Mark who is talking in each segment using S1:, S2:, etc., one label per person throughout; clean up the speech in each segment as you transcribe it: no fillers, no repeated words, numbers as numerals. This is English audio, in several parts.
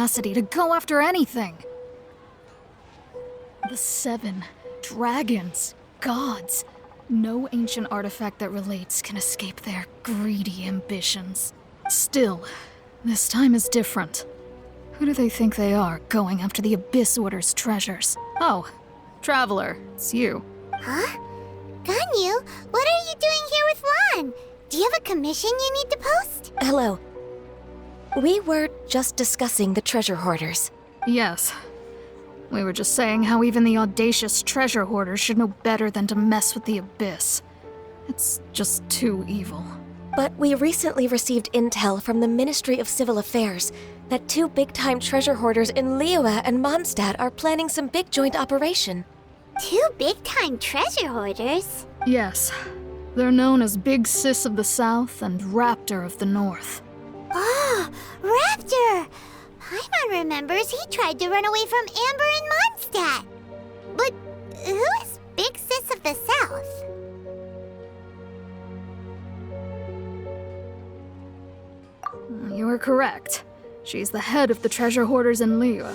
S1: audacity to go after anything? The 7 dragons, gods. No ancient artifact that relates can escape their greedy ambitions. Still, this time is different. Who do they think they are, going after the Abyss Order's treasures? Oh, Traveler, it's you.
S2: Huh? Ganyu, what are you doing here with Lan? Do you have a commission you need to post?
S3: Hello. We were just discussing the treasure hoarders.
S1: Yes. We were just saying how even the audacious treasure hoarders should know better than to mess with the Abyss. It's just too evil.
S3: But we recently received intel from the Ministry of Civil Affairs that 2 big-time treasure hoarders in Liyue and Mondstadt are planning some big joint operation.
S2: 2 big-time treasure hoarders?
S1: Yes. They're known as Big Sis of the South and Raptor of the North.
S2: Oh, Raptor! Paimon remembers he tried to run away from Amber and Mondstadt. But who is Big Sis of the South?
S1: You are correct. She's the head of the treasure hoarders in Liyue.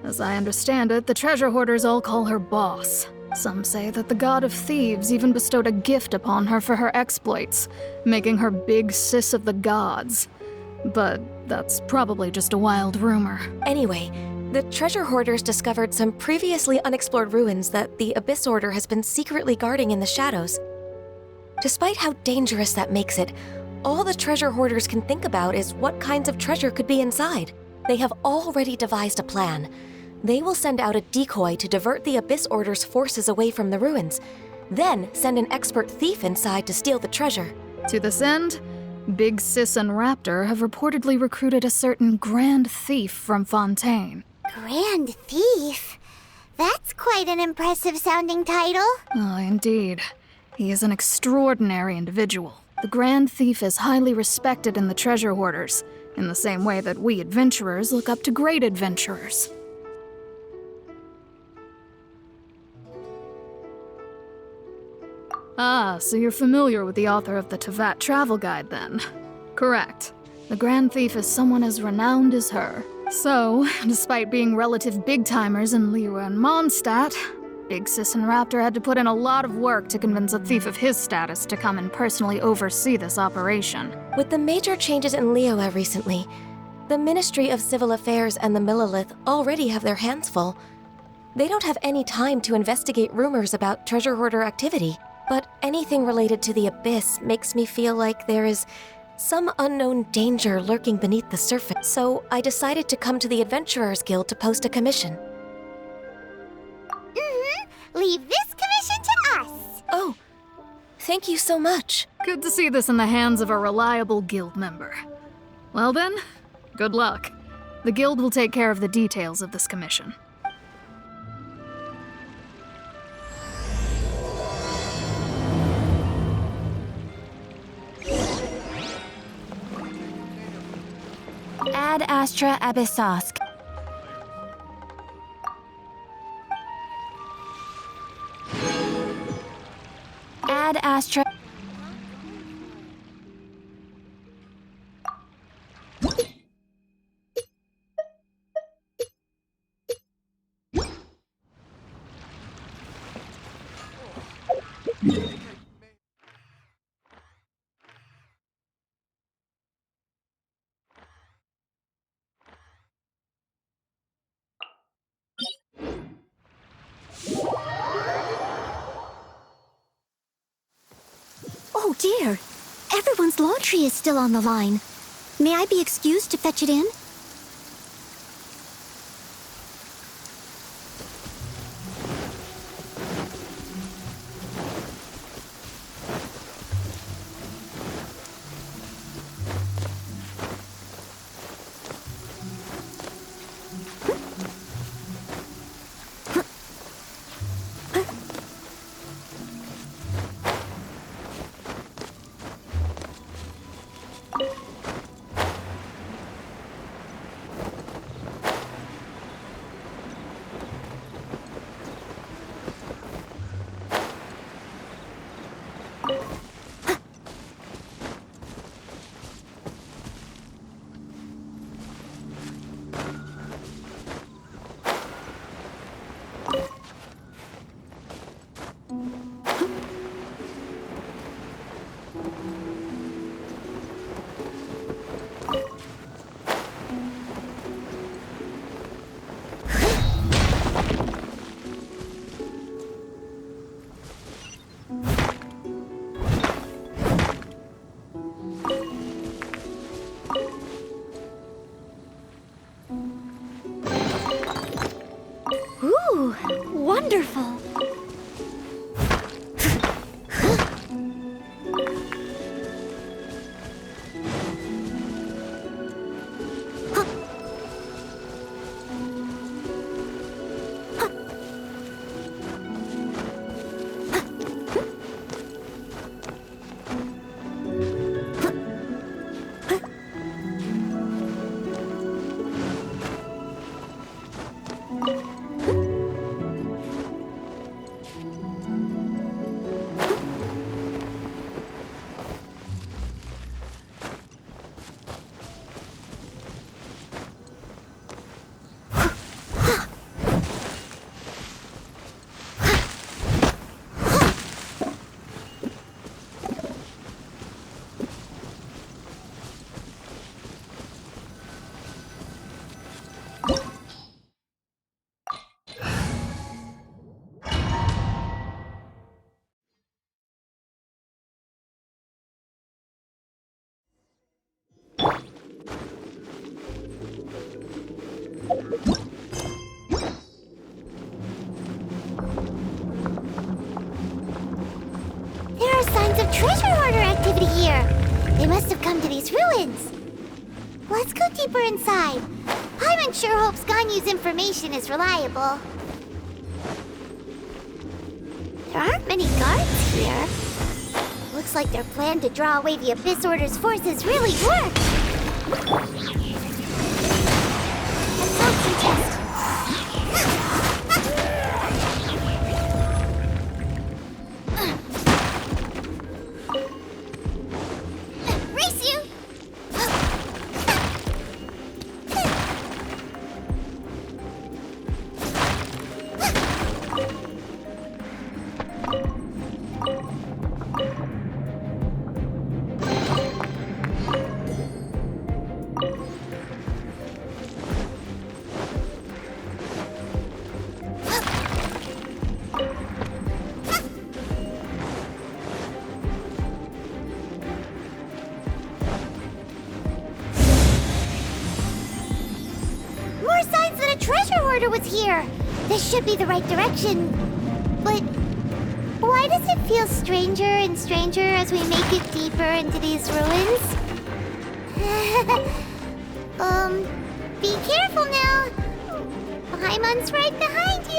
S1: As I understand it, the treasure hoarders all call her boss. Some say that the god of thieves even bestowed a gift upon her for her exploits, making her Big Sis of the gods. But that's probably just a wild rumor.
S3: Anyway, the treasure hoarders discovered some previously unexplored ruins that the Abyss Order has been secretly guarding in the shadows. Despite how dangerous that makes it, all the treasure hoarders can think about is what kinds of treasure could be inside. They have already devised a plan. They will send out a decoy to divert the Abyss Order's forces away from the ruins, then send an expert thief inside to steal the treasure.
S1: To this end, Big Sis and Raptor have reportedly recruited a certain Grand Thief from Fontaine.
S2: Grand Thief? That's quite an impressive sounding title.
S1: Oh, indeed. He is an extraordinary individual. The Grand Thief is highly respected in the treasure hoarders, in the same way that we adventurers look up to great adventurers. Ah, so you're familiar with the author of the Tevat Travel Guide, then? Correct. The Grand Thief is someone as renowned as her. So, despite being relative big-timers in Liyue and Mondstadt, Big Sis and Raptor had to put in a lot of work to convince a thief of his status to come and personally oversee this operation.
S3: With the major changes in Liyue recently, the Ministry of Civil Affairs and the Millelith already have their hands full. They don't have any time to investigate rumors about treasure hoarder activity. But anything related to the Abyss makes me feel like there is some unknown danger lurking beneath the surface. So I decided to come to the Adventurers Guild to post a commission.
S2: Leave this commission to us.
S3: Oh, thank you so much.
S1: Good to see this in the hands of a reliable guild member. Well then, good luck. The guild will take care of the details of this commission.
S4: Ad Astra Abyssosk. Ad Astra.
S2: Oh dear, everyone's laundry is still on the line. May I be excused to fetch it in? wonderful. There are signs of treasure hoarder activity here. They must have come to these ruins. Let's go deeper inside. Paimon sure hopes Ganyu's information is reliable. There aren't many guards here. Looks like their plan to draw away the Abyss Order's forces really worked. Absorption test. Race you! More signs that a treasure hoarder was here. This should be the right direction. But why does it feel stranger and stranger as we make it deeper into these ruins? Be careful now. Paimon's right behind you.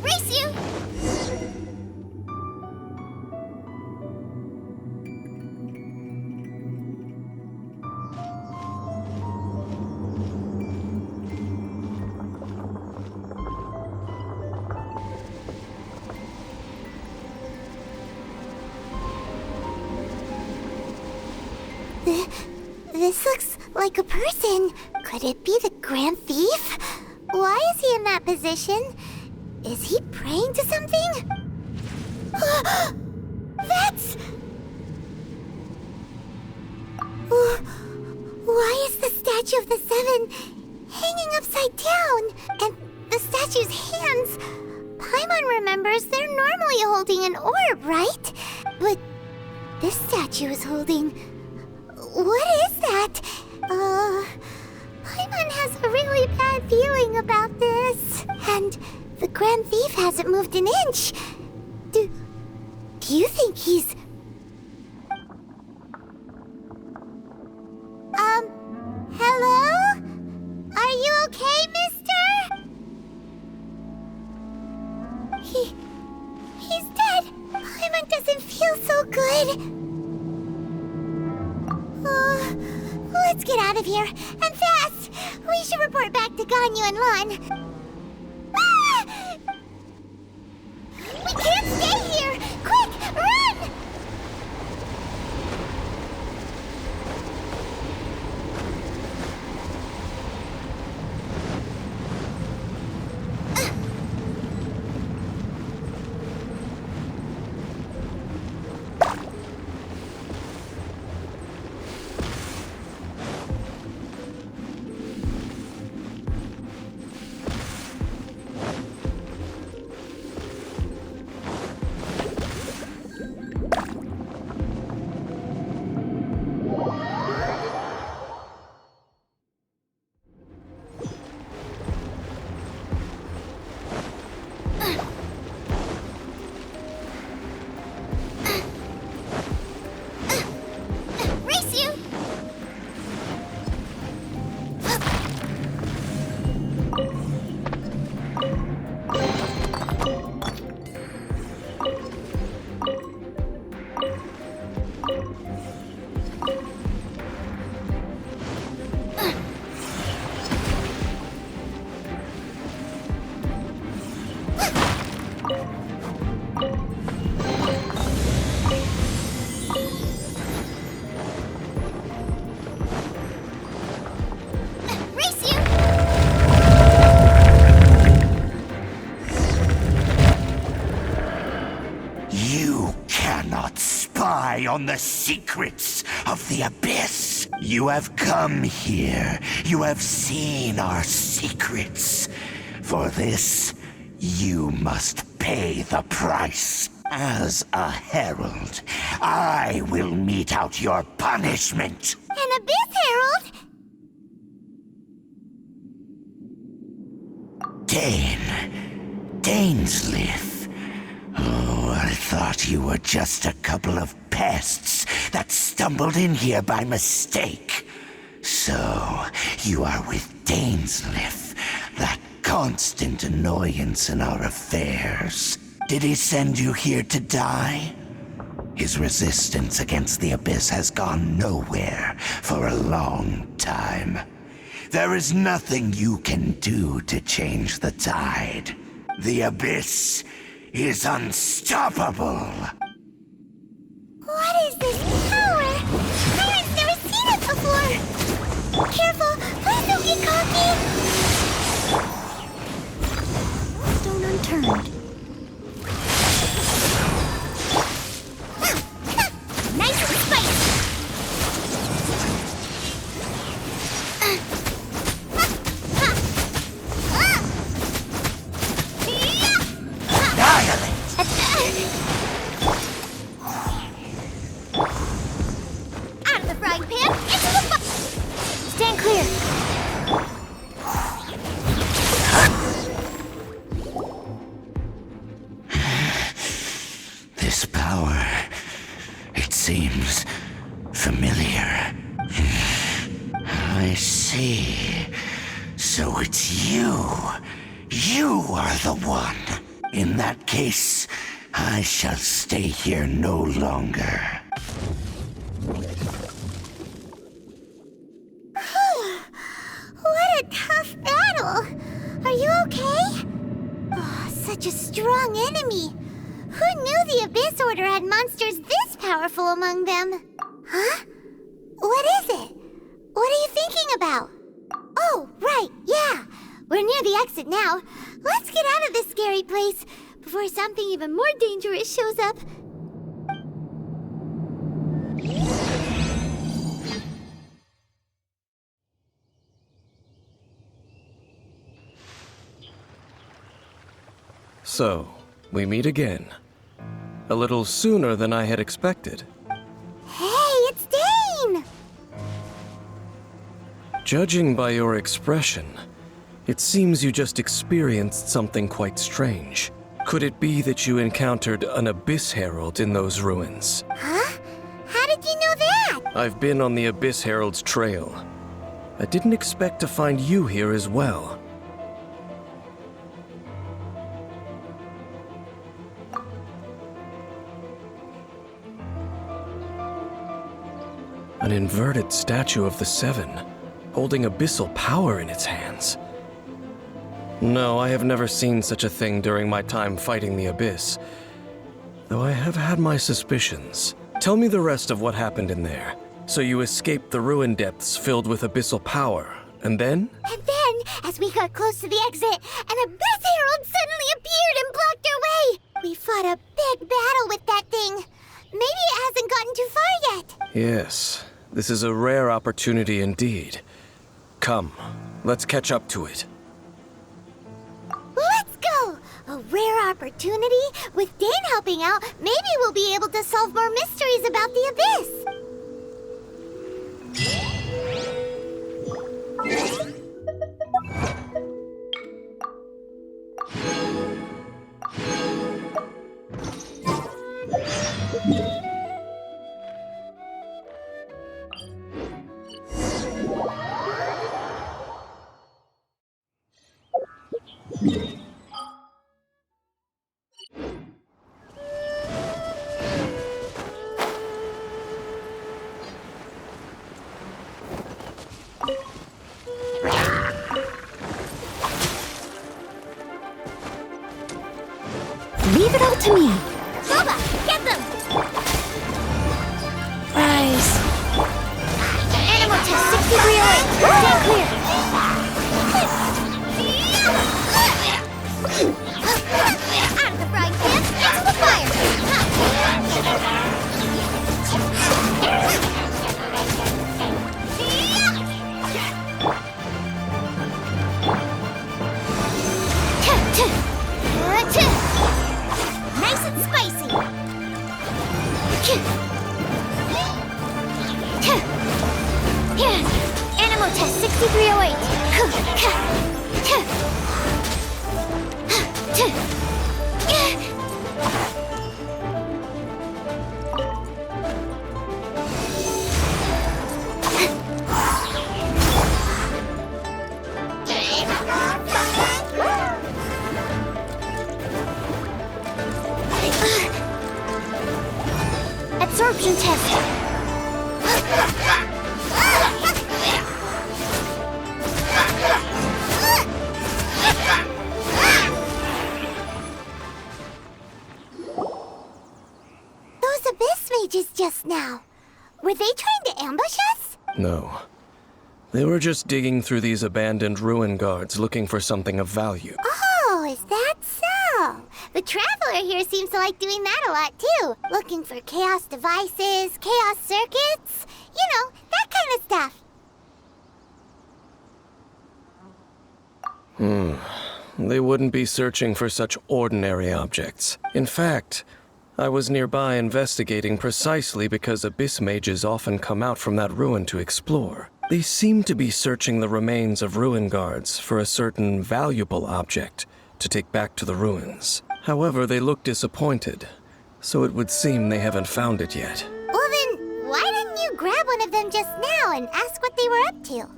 S2: Race you! This looks like a person. Could it be the Grand Thief? Why is he in that position? Is he praying to something? That's... Why is the statue of the Seven hanging upside down? And the statue's hands... Paimon remembers they're normally holding an orb, right? But this statue is holding... What is that? Paimon has a really bad feeling about this. And the Grand Thief hasn't moved an inch. Do you think he's... Paimon doesn't feel so good. Let's get out of here, and fast! We should report back to Ganyu and Lon. Ah! We can't stay here! Quick, run! Race you! Race you!
S5: You cannot spy on the secrets of the Abyss. You have come here. You have seen our secrets. For this, you must pay the price. As a herald, I will mete out your punishment.
S2: An Abyss Herald?
S5: Dainsleif. Oh, I thought you were just a couple of pests that stumbled in here by mistake. So, you are with Dainsleif, that constant annoyance in our affairs. Did he send you here to die? His resistance against the Abyss has gone nowhere for a long time. There is nothing you can do to change the tide. The Abyss is unstoppable.
S2: What is this power? I've never seen it before! Careful! Please don't get cocky! Stone unturned. Nice and spicy! Out of the frying pan, into the stand clear!
S5: This power, it seems familiar. I see. So it's you. You are the one. In that case, I shall stay here no longer.
S2: What a tough battle! Are you okay? Oh, such a strong enemy! Who knew the Abyss Order had monsters this powerful among them? Huh? What is it? What are you thinking about? Oh, right, yeah! We're near the exit now. Let's get out of this scary place before something even more dangerous shows up.
S6: So, we meet again. A little sooner than I had expected.
S2: Hey, it's Dane!
S6: Judging by your expression, it seems you just experienced something quite strange. Could it be that you encountered an Abyss Herald in those ruins?
S2: Huh? How did you know that?
S6: I've been on the Abyss Herald's trail. I didn't expect to find you here as well. An inverted statue of the Seven, holding abyssal power in its hands. No, I have never seen such a thing during my time fighting the Abyss, though I have had my suspicions. Tell me the rest of what happened in there. So you escaped the ruin depths filled with abyssal power, and then?
S2: And then, as we got close to the exit, an Abyss Herald suddenly appeared and blocked our way! We fought a big battle with that thing. Maybe it hasn't gotten too far yet.
S6: Yes, this is a rare opportunity indeed. Come, let's catch up to it.
S2: Let's go! A rare opportunity? With Dane helping out, maybe we'll be able to solve more mysteries about the Abyss.
S4: Leave it all to me.
S2: Boba, get them!
S4: Rise.
S2: Animal test 6308. Stand clear. Out of the frying pan, into the fire. Nice and spicy. Animal test 6308. Absorption test. Those Abyss mages just now. Were they trying to ambush us?
S6: No. They were just digging through these abandoned ruin guards looking for something of value.
S2: Oh, is that so? The Traveler here seems to like doing that a lot too. Looking for chaos devices, chaos circuits, you know, that kind of stuff.
S6: They wouldn't be searching for such ordinary objects. In fact, I was nearby investigating precisely because Abyss mages often come out from that ruin to explore. They seem to be searching the remains of ruin guards for a certain valuable object to take back to the ruins. However, they look disappointed, so it would seem they haven't found it yet.
S2: Well then, why didn't you grab one of them just now and ask what they were up to?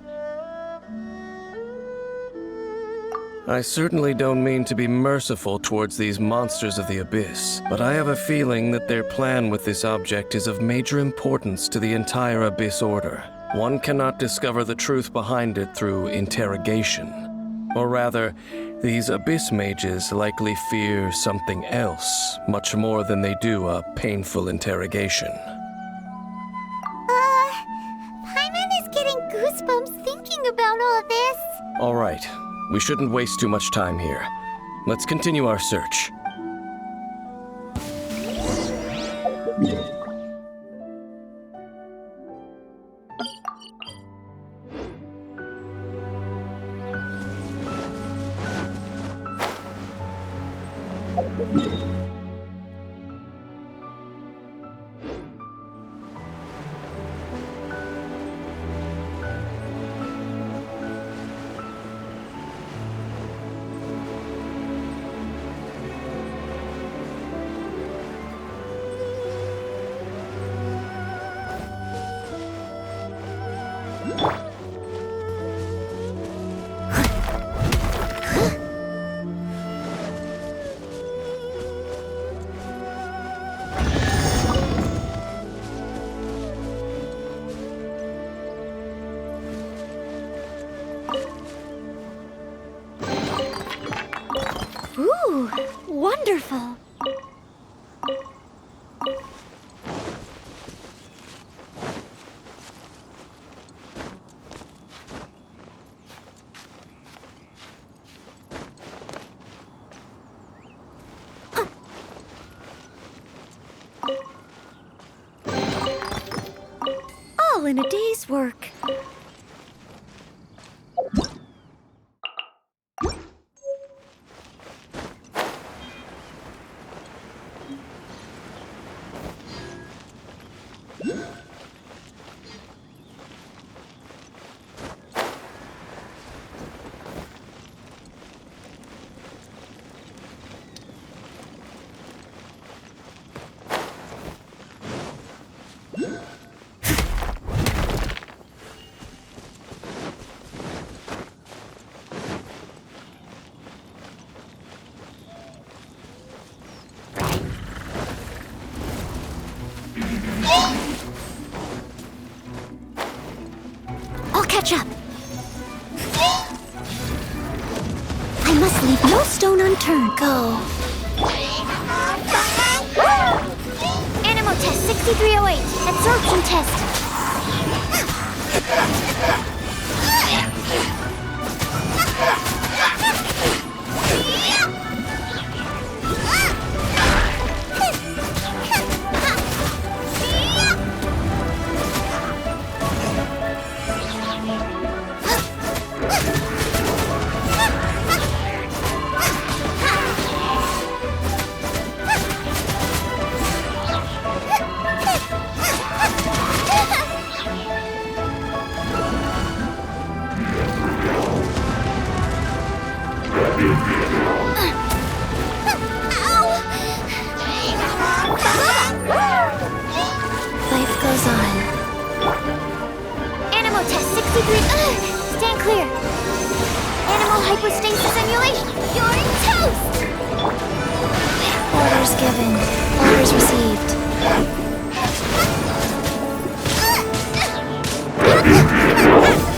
S6: I certainly don't mean to be merciful towards these monsters of the Abyss, but I have a feeling that their plan with this object is of major importance to the entire Abyss Order. One cannot discover the truth behind it through interrogation. Or rather, these Abyss mages likely fear something else, much more than they do a painful interrogation.
S2: Paimon is getting goosebumps thinking about all this.
S6: All right, we shouldn't waste too much time here. Let's continue our search.
S2: wonderful. All in a day's work. I'll catch up. I must leave no stone unturned. Go. Animal test 6308. Absorption test. Life goes on. Animal test 63. Stand clear. Animal hypostasis simulation. You're in toast. Orders given. Orders received.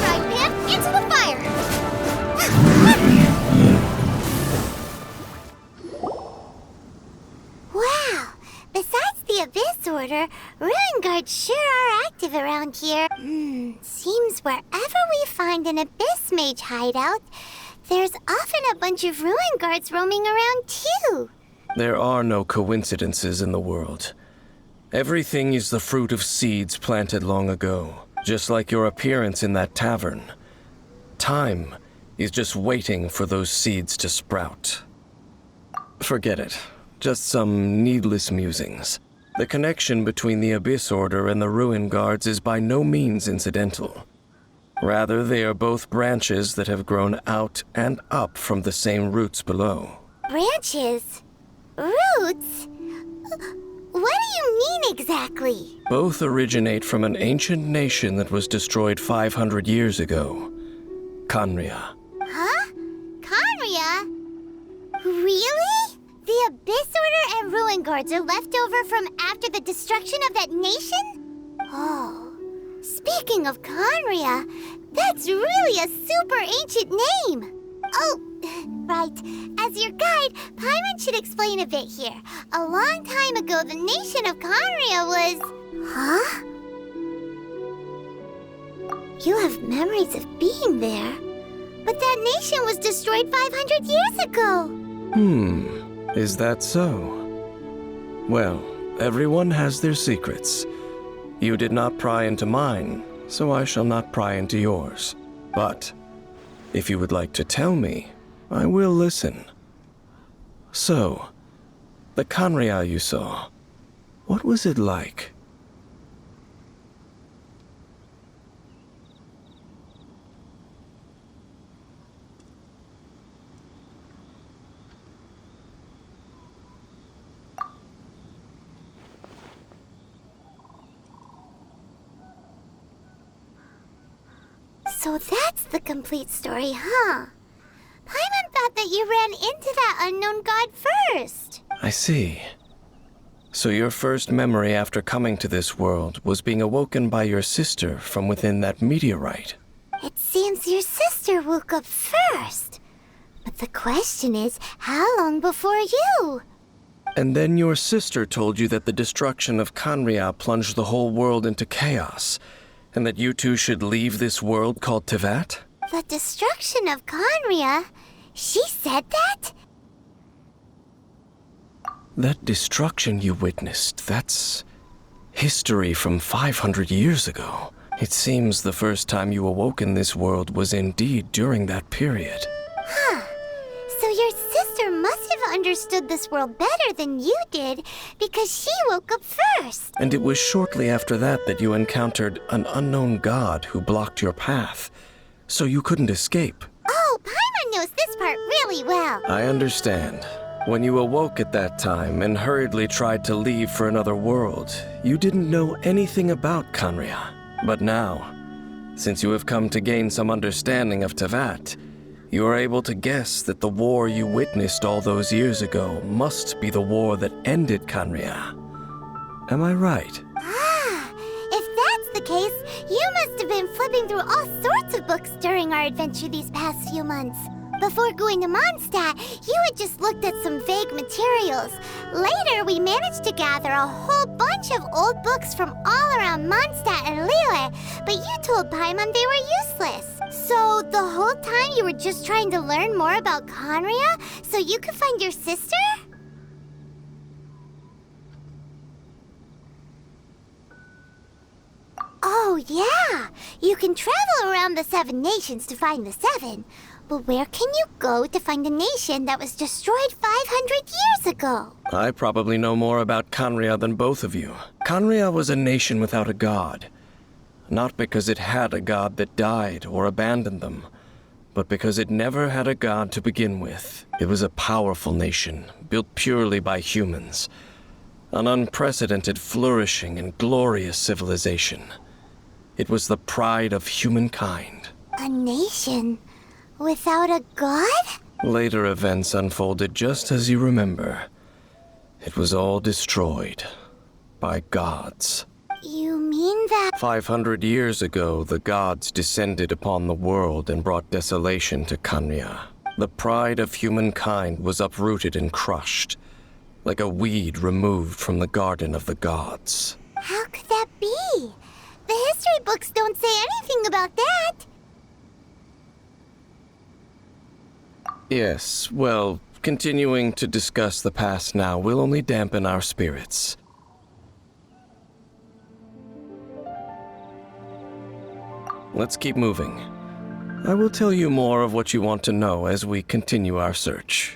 S2: Right, man. Into the fire. Wow. Besides the Abyss Order, Ruin Guards sure are active around here. Seems wherever we find an Abyss Mage hideout, there's often a bunch of Ruin Guards roaming around too.
S6: There are no coincidences in the world. Everything is the fruit of seeds planted long ago, just like your appearance in that tavern. Time is just waiting for those seeds to sprout. Forget it. Just some needless musings. The connection between the Abyss Order and the Ruin Guards is by no means incidental. Rather, they are both branches that have grown out and up from the same roots below.
S2: Branches? Roots? What do you mean exactly?
S6: Both originate from an ancient nation that was destroyed 500 years ago. Khaenri'ah.
S2: Huh? Khaenri'ah? Really? The Abyss Order and Ruin Guards are left over from after the destruction of that nation? Oh. Speaking of Khaenri'ah, that's really a super ancient name. Oh, right. As your guide, Paimon should explain a bit here. A long time ago, the nation of Khaenri'ah was... Huh? You have memories of being there. But that nation was destroyed 500 years ago.
S6: Is that so? Well, everyone has their secrets. You did not pry into mine, so I shall not pry into yours. But if you would like to tell me, I will listen. So, the Khaenri'ah you saw, what was it like?
S2: So that's the complete story, huh? Paimon thought that you ran into that unknown god first.
S6: I see. So your first memory after coming to this world was being awoken by your sister from within that meteorite.
S2: It seems your sister woke up first. But the question is, how long before you?
S6: And then your sister told you that the destruction of Kanria plunged the whole world into chaos, and that you two should leave this world called Tevat?
S2: The destruction of Conria? She said that?
S6: That destruction you witnessed, that's history from 500 years ago. It seems the first time you awoke in this world was indeed during that period.
S2: Huh. So your sister must have understood this world better than you did, because she woke up first.
S6: And it was shortly after that that you encountered an unknown god who blocked your path, so you couldn't escape.
S2: Oh, Paimon knows this part really well.
S6: I understand. When you awoke at that time and hurriedly tried to leave for another world, you didn't know anything about Kanria. But now, since you have come to gain some understanding of Tevat, you are able to guess that the war you witnessed all those years ago must be the war that ended Kanria. Am I right?
S2: Ah, if that's the case, you must have been flipping through all sorts of books during our adventure these past few months. Before going to Mondstadt, you had just looked at some vague materials. Later, we managed to gather a whole bunch of old books from all around Mondstadt and Liyue, but you told Paimon they were useless. So, the whole time you were just trying to learn more about Conria so you could find your sister? Oh, yeah! You can travel around the 7 nations to find the 7. But where can you go to find a nation that was destroyed 500 years ago?
S6: I probably know more about Kanria than both of you. Kanria was a nation without a god. Not because it had a god that died or abandoned them, but because it never had a god to begin with. It was a powerful nation, built purely by humans. An unprecedented, flourishing, and glorious civilization. It was the pride of humankind.
S2: A nation without a god?
S6: Later events unfolded just as you remember. It was all destroyed by gods.
S2: You mean that...
S6: 500 years ago, the gods descended upon the world and brought desolation to Kanria. The pride of humankind was uprooted and crushed, like a weed removed from the garden of the gods.
S2: How could that be? The history books don't say anything about that.
S6: Yes, well, continuing to discuss the past now will only dampen our spirits. Let's keep moving. I will tell you more of what you want to know as we continue our search.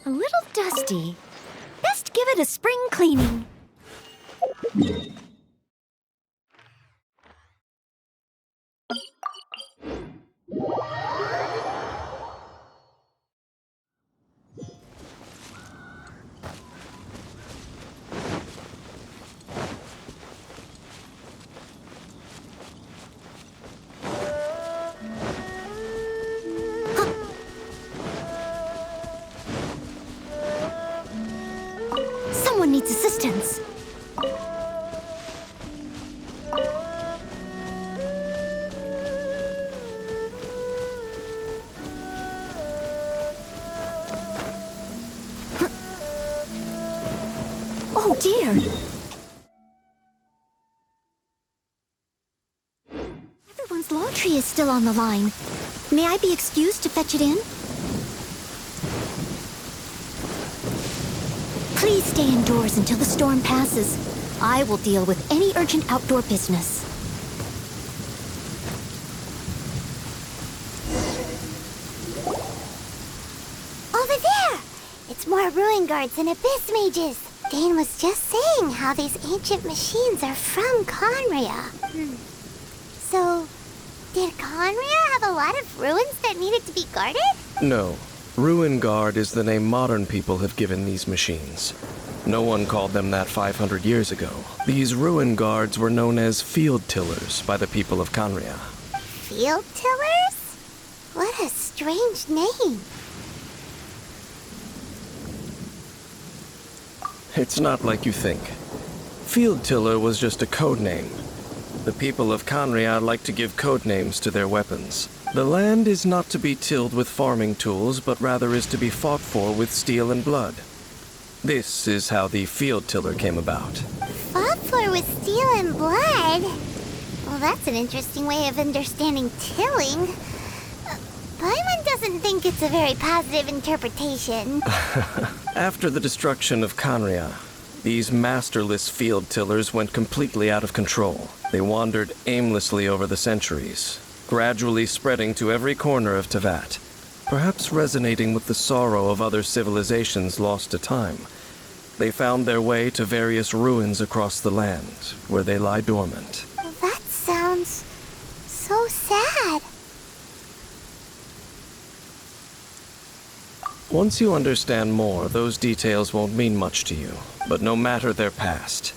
S4: A little dusty. Best give it a spring cleaning. needs assistance. Oh dear! Everyone's law tree is still on the line. May I be excused to fetch it in? Please stay indoors until the storm passes. I will deal with any urgent outdoor business.
S2: Over there! It's more ruin guards and abyss mages. Dane was just saying how these ancient machines are from Conria. So, did Conria have a lot of ruins that needed to be guarded?
S6: No. Ruin Guard is the name modern people have given these machines. No one called them that 500 years ago. These Ruin Guards were known as Field Tillers by the people of Conria.
S2: Field tillers? What a strange name.
S6: It's not like you think. Field Tiller was just a code name. The people of Conria like to give code names to their weapons. The land is not to be tilled with farming tools, but rather is to be fought for with steel and blood. This is how the Field Tiller came about.
S2: Fought for with steel and blood? Well, that's an interesting way of understanding tilling. Paimon doesn't think it's a very positive interpretation.
S6: After the destruction of Conria, these masterless field tillers went completely out of control. They wandered aimlessly over the centuries, gradually spreading to every corner of Tevat, perhaps resonating with the sorrow of other civilizations lost to time. They found their way to various ruins across the land, where they lie dormant.
S2: That sounds so sad.
S6: Once you understand more, those details won't mean much to you. But no matter their past,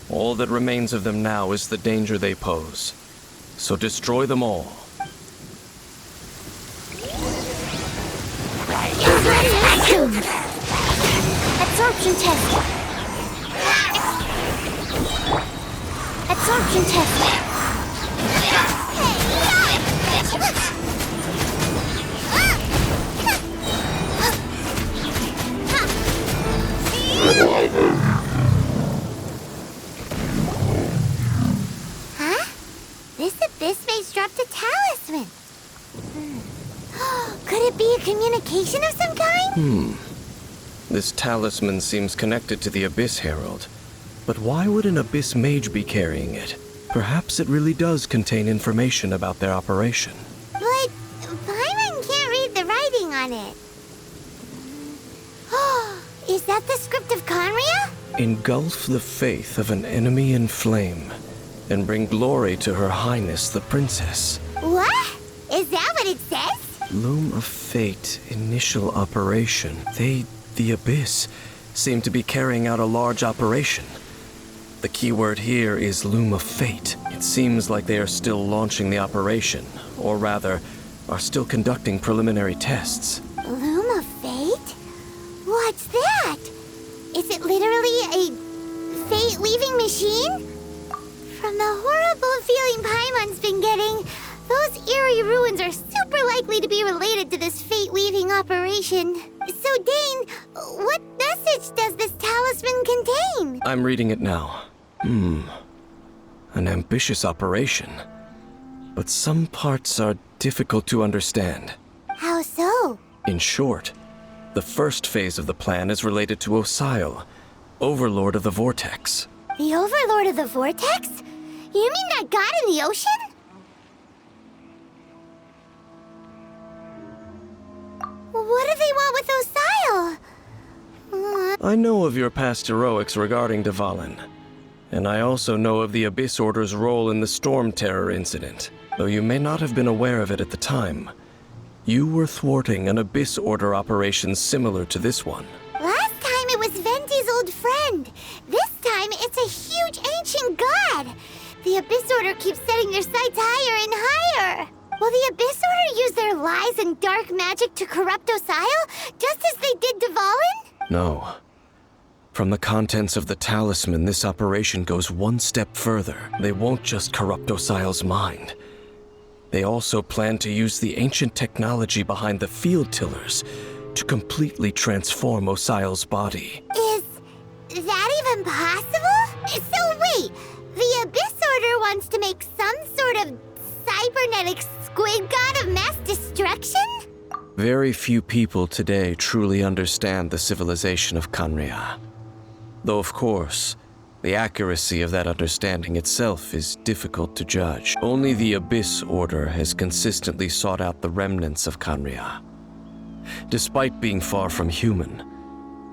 S6: all that remains of them now is the danger they pose. So destroy them all.
S4: Absorption test. Absorption test.
S2: Huh? This abyss mage dropped a talisman. Could it be a communication of some kind?
S6: This talisman seems connected to the Abyss Herald. But why would an Abyss Mage be carrying it? Perhaps it really does contain information about their operation.
S2: But Paimon can't read the writing on it. Is that the script of Conria?
S6: Engulf the faith of an enemy in flame, and bring glory to Her Highness the Princess.
S2: What? Is that what it says?
S6: Loom of Fate, initial operation. The Abyss, seem to be carrying out a large operation. The keyword here is Loom of Fate. It seems like they are still launching the operation, or rather, are still conducting preliminary tests.
S2: Loom of Fate? What's that? Is it literally a fate-weaving machine? From the horrible feeling Paimon's been getting, those eerie ruins are super likely to be related to this fate-weaving operation. So, Dane, what message does this talisman contain?
S6: I'm reading it now. An ambitious operation. But some parts are difficult to understand.
S2: How so?
S6: In short, the first phase of the plan is related to Osile, Overlord of the Vortex.
S2: The Overlord of the Vortex? You mean that god in the ocean? What do they want with Osile?
S6: I know of your past heroics regarding Dvalin, and I also know of the Abyss Order's role in the Storm Terror incident. Though you may not have been aware of it at the time, you were thwarting an Abyss Order operation similar to this one.
S2: Last time it was Venti's old friend. This time it's a huge ancient god. The Abyss Order keeps setting their sights higher and higher. Will the Abyss Order use their lies and dark magic to corrupt Osile, just as they did Dvalin?
S6: No. From the contents of the talisman, this operation goes one step further. They won't just corrupt Osial's mind. They also plan to use the ancient technology behind the field tillers to completely transform Osial's body.
S2: Is that even possible? So wait, the Abyss Order wants to make some sort of cybernetic squid god of mass destruction?
S6: Very few people today truly understand the civilization of Kanria. Though, of course, the accuracy of that understanding itself is difficult to judge. Only the Abyss Order has consistently sought out the remnants of Kanria. Despite being far from human,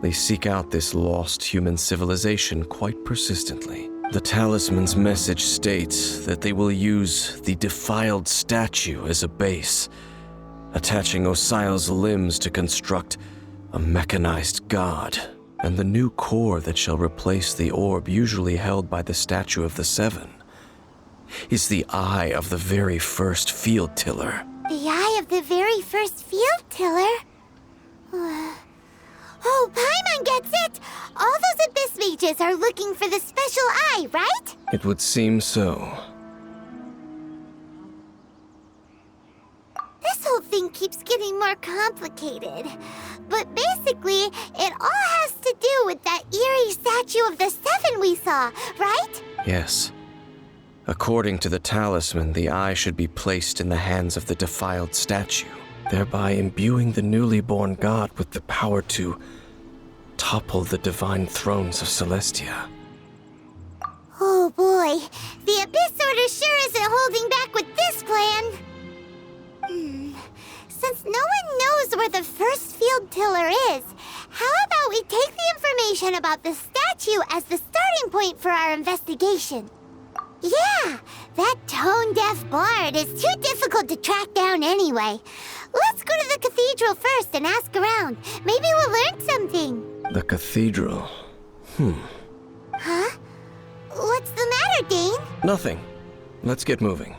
S6: they seek out this lost human civilization quite persistently. The talisman's message states that they will use the defiled statue as a base, attaching Osial's limbs to construct a mechanized god. And the new core that shall replace the orb usually held by the Statue of the Seven is the eye of the very first field tiller.
S2: The eye of the very first field tiller? Oh, Paimon gets it! All those Abyss mages are looking for the special eye, right?
S6: It would seem so.
S2: This whole thing keeps getting more complicated. But basically, it all has to do with that eerie Statue of the Seven we saw, right?
S6: Yes. According to the talisman, the eye should be placed in the hands of the defiled statue, thereby imbuing the newly born god with the power to topple the divine thrones of Celestia.
S2: Oh boy, the Abyss Order sure isn't holding back with this plan. Since no one knows where the first field tiller is, how about we take the information about the statue as the starting point for our investigation? Yeah, that tone-deaf bard is too difficult to track down anyway. Let's go to the cathedral first and ask around. Maybe we'll learn something.
S6: The cathedral.
S2: Huh? What's the matter, Dane?
S6: Nothing. Let's get moving.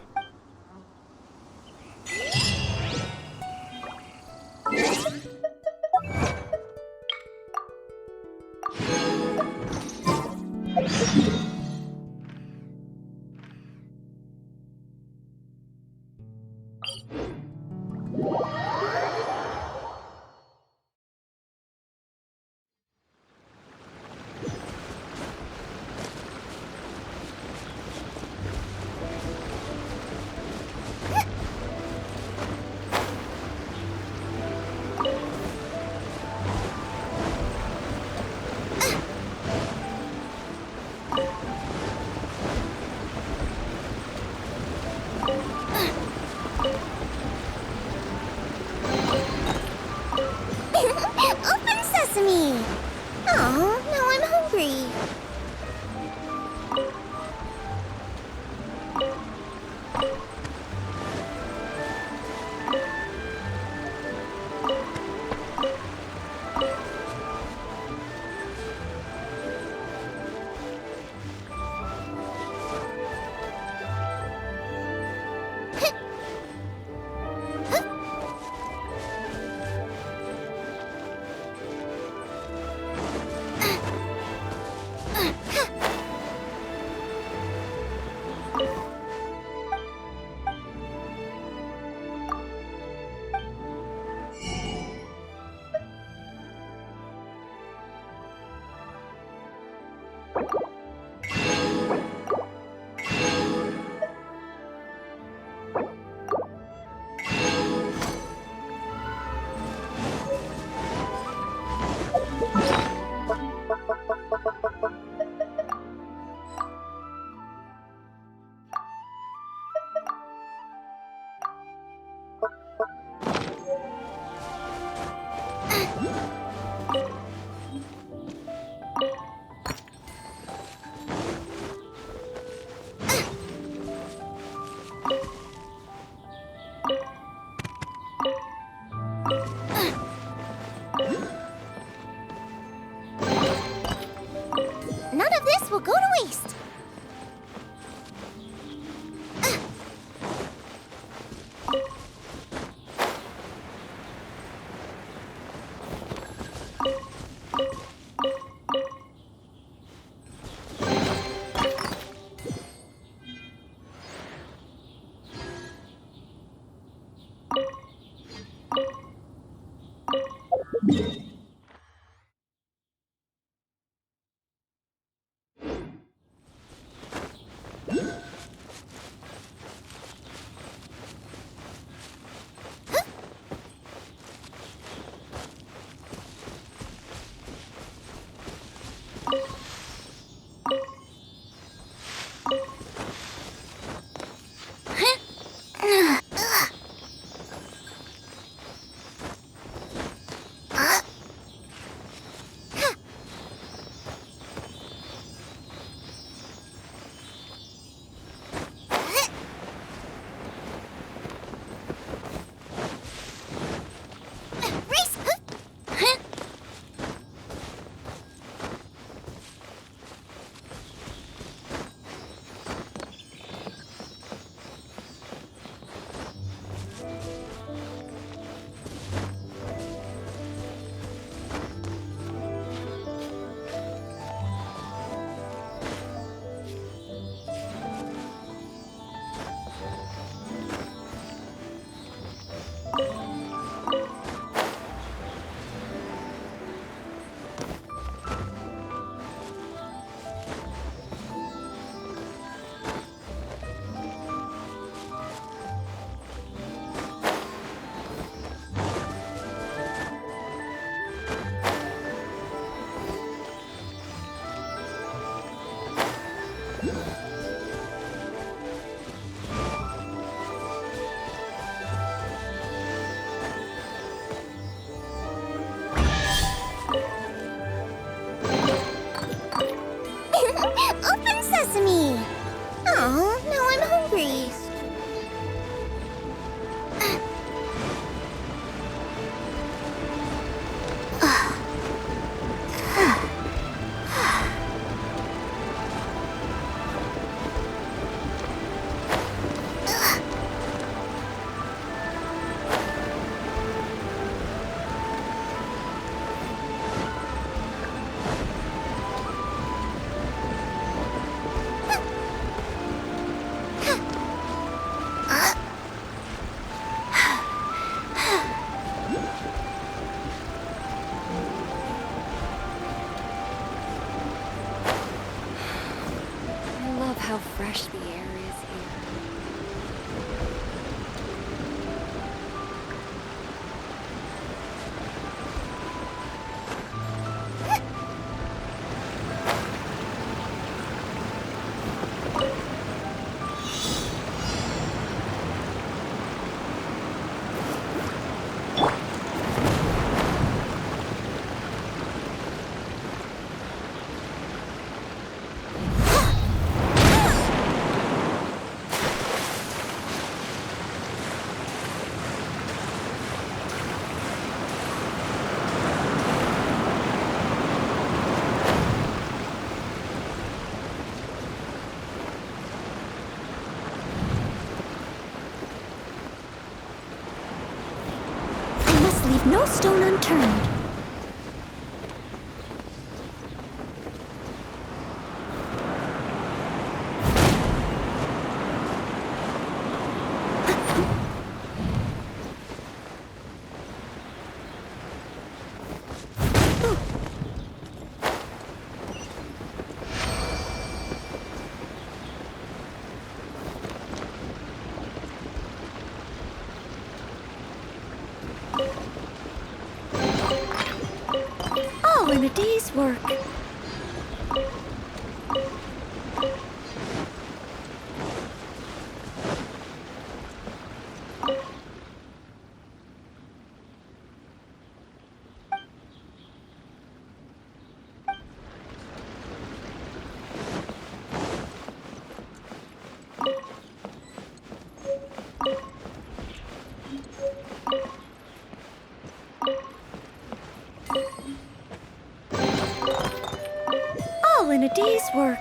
S2: Open sesame! Oh, now I'm hungry.
S3: I love how fresh the air is here.
S4: I must leave no stone unturned. All in a day's work. All in a day's work.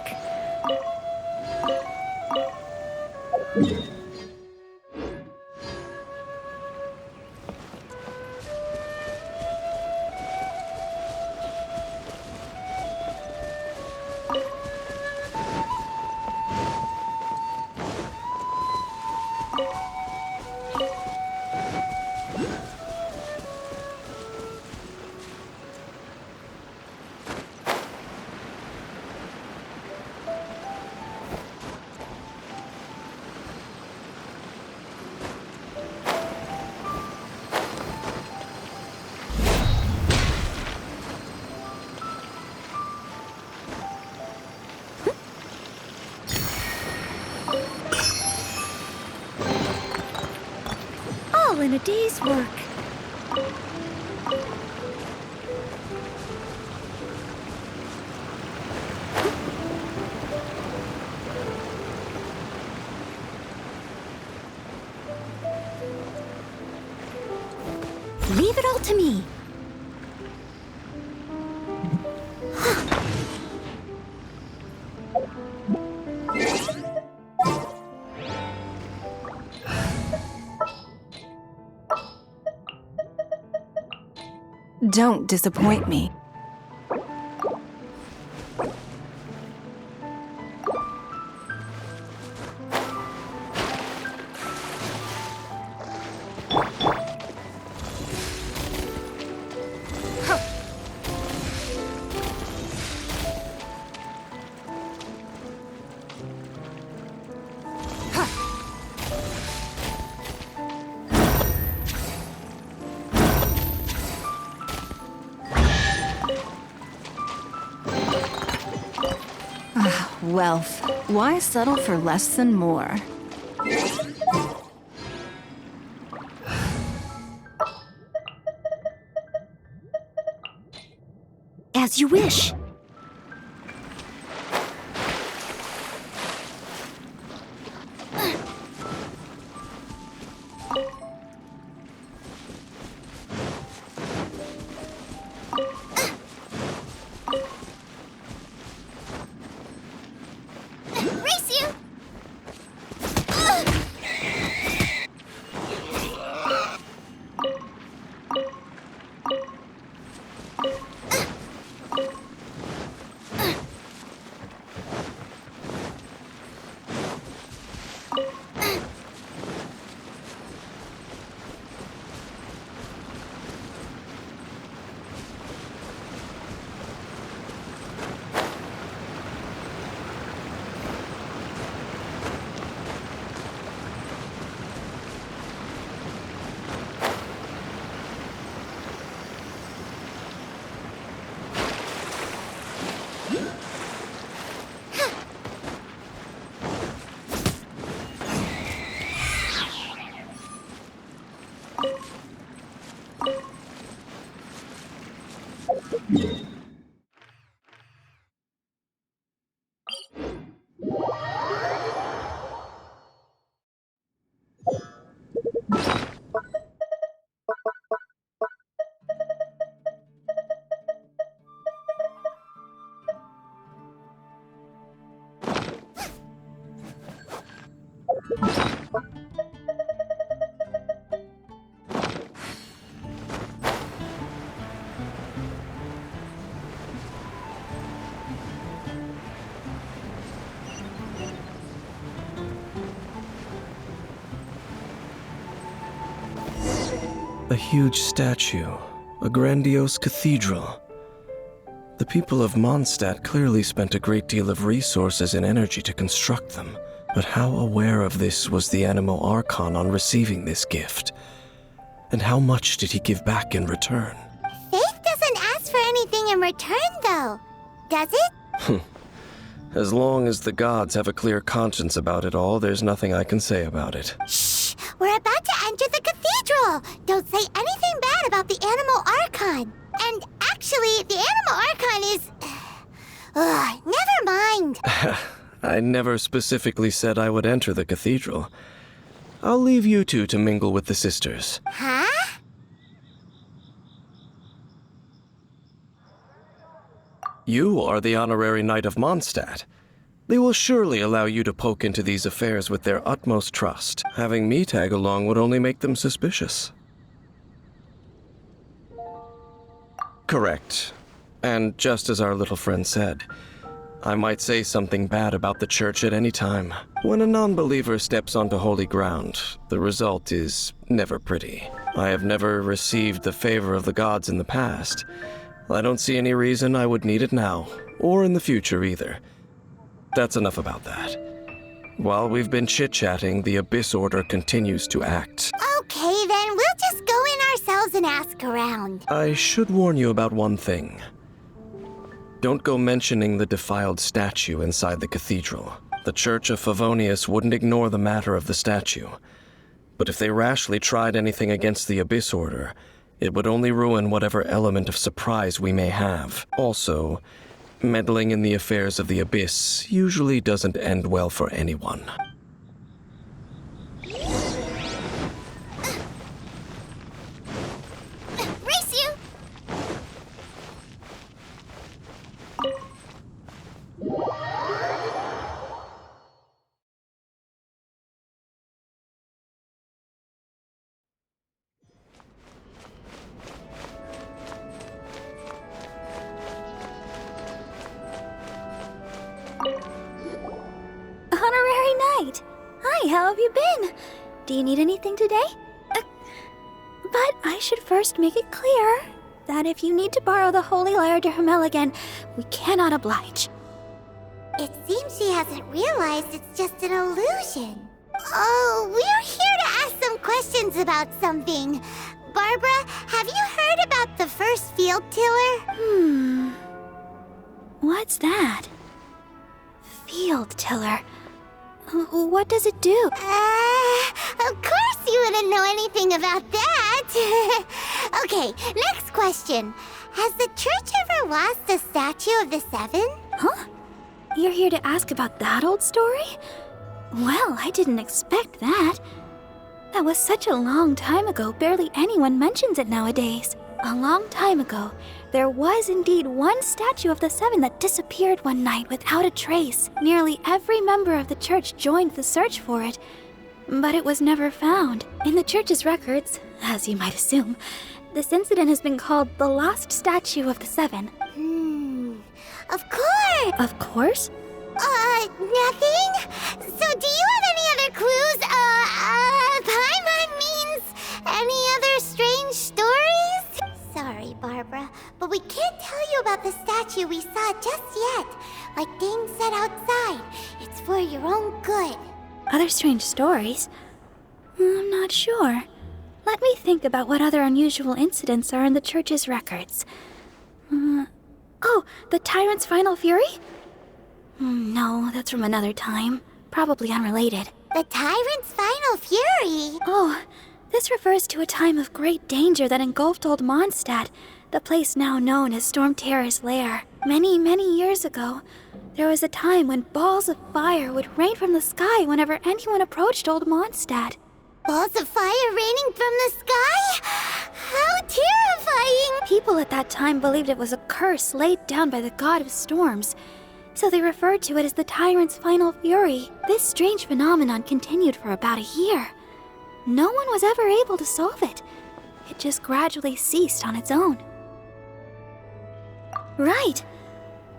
S4: All in a day's work. Leave it all to me.
S7: Don't disappoint me. Wealth. Why settle for less than more?
S4: As you wish.
S2: Race you!
S6: A huge statue, a grandiose cathedral. The people of Mondstadt clearly spent a great deal of resources and energy to construct them. But how aware of this was the Animo Archon on receiving this gift? And how much did he give back in return?
S2: Faith doesn't ask for anything in return, though. Does it?
S6: As long as the gods have a clear conscience about it all, there's nothing I can say about it.
S2: Shh! We're about to enter the cathedral! Don't say anything bad about the Animo Archon. And actually, the Animo Archon is... never mind.
S6: I never specifically said I would enter the cathedral. I'll leave you two to mingle with the sisters.
S2: Huh?
S6: You are the honorary knight of Mondstadt. They will surely allow you to poke into these affairs with their utmost trust. Having me tag along would only make them suspicious. Correct. And just as our little friend said, I might say something bad about the church at any time. When a non-believer steps onto holy ground, the result is never pretty. I have never received the favor of the gods in the past. I don't see any reason I would need it now, or in the future either. That's enough about that. While we've been chit-chatting, the Abyss Order continues to act.
S2: Okay, then we'll just go in ourselves and ask around.
S6: I should warn you about one thing. Don't go mentioning the defiled statue inside the cathedral. The Church of Favonius wouldn't ignore the matter of the statue. But if they rashly tried anything against the Abyss Order, it would only ruin whatever element of surprise we may have. Also, meddling in the affairs of the Abyss usually doesn't end well for anyone.
S2: Race you!
S8: Honorary Knight! Hi, how have you been? Do you need anything today? But I should first make it clear that if you need to borrow the Holy Lyre to Hermel again, we cannot oblige.
S2: It seems she hasn't realized it's just an illusion. Oh, we're here to ask some questions about something. Barbara, have you heard about the first field tiller?
S8: What's that? Field Tiller. What does it do?
S2: Of course you wouldn't know anything about that. Okay, next question. Has the church ever lost a statue of the Seven?
S8: Huh? You're here to ask about that old story? Well, I didn't expect that. That was such a long time ago, barely anyone mentions it nowadays. A long time ago, there was indeed one statue of the Seven that disappeared one night without a trace. Nearly every member of the church joined the search for it, but it was never found. In the church's records, as you might assume, this incident has been called the Lost Statue of the Seven.
S2: Of course!
S8: Of course?
S2: Nothing? So do you have any other clues? Paimon means any other strange stories? Sorry, Barbara, but we can't tell you about the statue we saw just yet. Like Dane said outside, it's for your own good.
S8: Other strange stories? I'm not sure. Let me think about what other unusual incidents are in the church's records. Oh, the Tyrant's Final Fury? No, that's from another time. Probably unrelated.
S2: The Tyrant's Final Fury?
S8: Oh, this refers to a time of great danger that engulfed Old Mondstadt, the place now known as Storm Terror's lair. Many, many years ago, there was a time when balls of fire would rain from the sky whenever anyone approached Old Mondstadt.
S2: Balls of fire raining from the sky? How terrifying!
S8: People at that time believed it was a curse laid down by the god of storms, so they referred to it as the Tyrant's Final Fury. This strange phenomenon continued for about a year. No one was ever able to solve it. It just gradually ceased on its own. Right.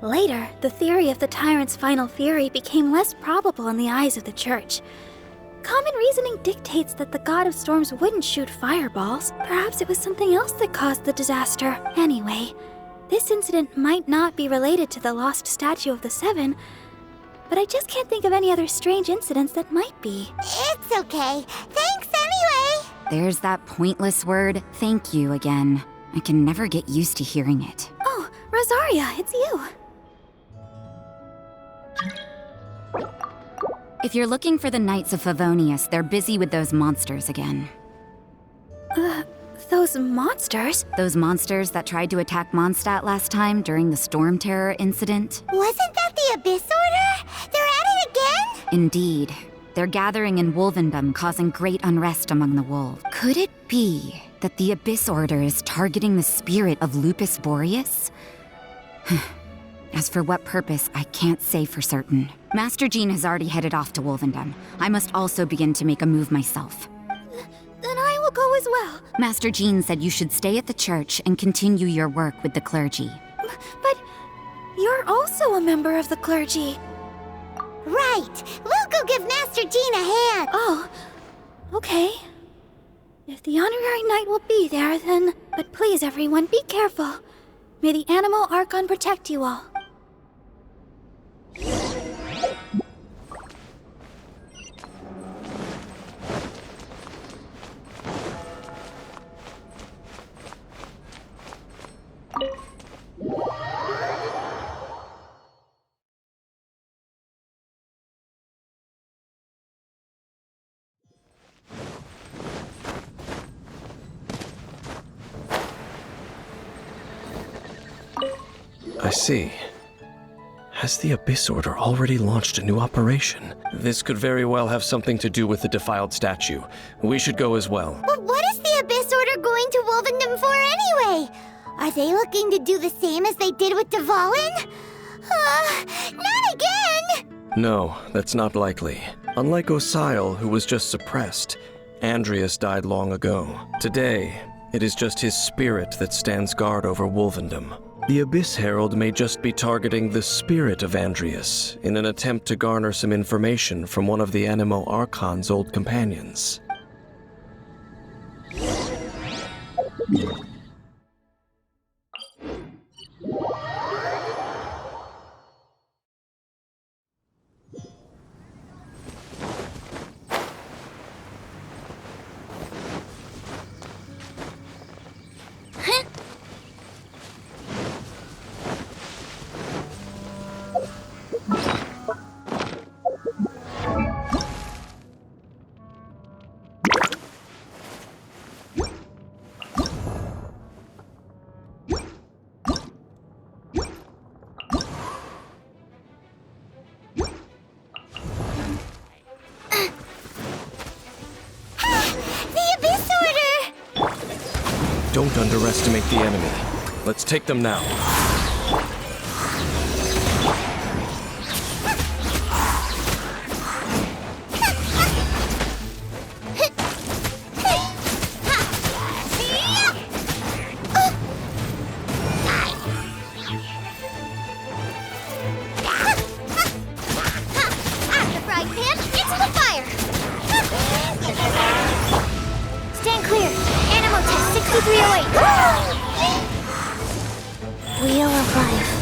S8: Later, the theory of the Tyrant's Final Fury became less probable in the eyes of the church. Common reasoning dictates that the god of storms wouldn't shoot fireballs. Perhaps it was something else that caused the disaster. Anyway, this incident might not be related to the lost statue of the Seven, but I just can't think of any other strange incidents that might be.
S2: It's okay. Thanks anyway.
S4: There's that pointless word, thank you, again. I can never get used to hearing it.
S8: Oh, Rosaria, it's you.
S4: If you're looking for the Knights of Favonius, they're busy with those monsters again.
S8: Those monsters?
S4: Those monsters that tried to attack Mondstadt last time during the Storm Terror incident?
S2: Wasn't that the Abyss Order? They're at it again?
S4: Indeed. They're gathering in Wolvendom, causing great unrest among the wolves. Could it be that the Abyss Order is targeting the spirit of Lupus Boreas? As for what purpose, I can't say for certain. Master Jean has already headed off to Wolvendom. I must also begin to make a move myself.
S8: Then I will go as well.
S4: Master Jean said you should stay at the church and continue your work with the clergy.
S8: But you're also a member of the clergy.
S2: Right. We'll go give Master Jean a hand.
S8: Oh, okay. If the honorary knight will be there, then... But please, everyone, be careful. May the Animal Archon protect you all.
S6: I see. Has the Abyss Order already launched a new operation? This could very well have something to do with the defiled statue. We should go as well.
S2: But what is the Abyss Order going to Wolvendom for anyway? Are they looking to do the same as they did with Dvalin? Not again!
S6: No, that's not likely. Unlike Osile, who was just suppressed, Andreas died long ago. Today, it is just his spirit that stands guard over Wolvendom. The Abyss Herald may just be targeting the spirit of Andreas in an attempt to garner some information from one of the Animo Archon's old companions. Don't underestimate the enemy. Let's take them now.
S2: The frying pan into the fire! Stand clear. Animal test 6308. Wheel of Life.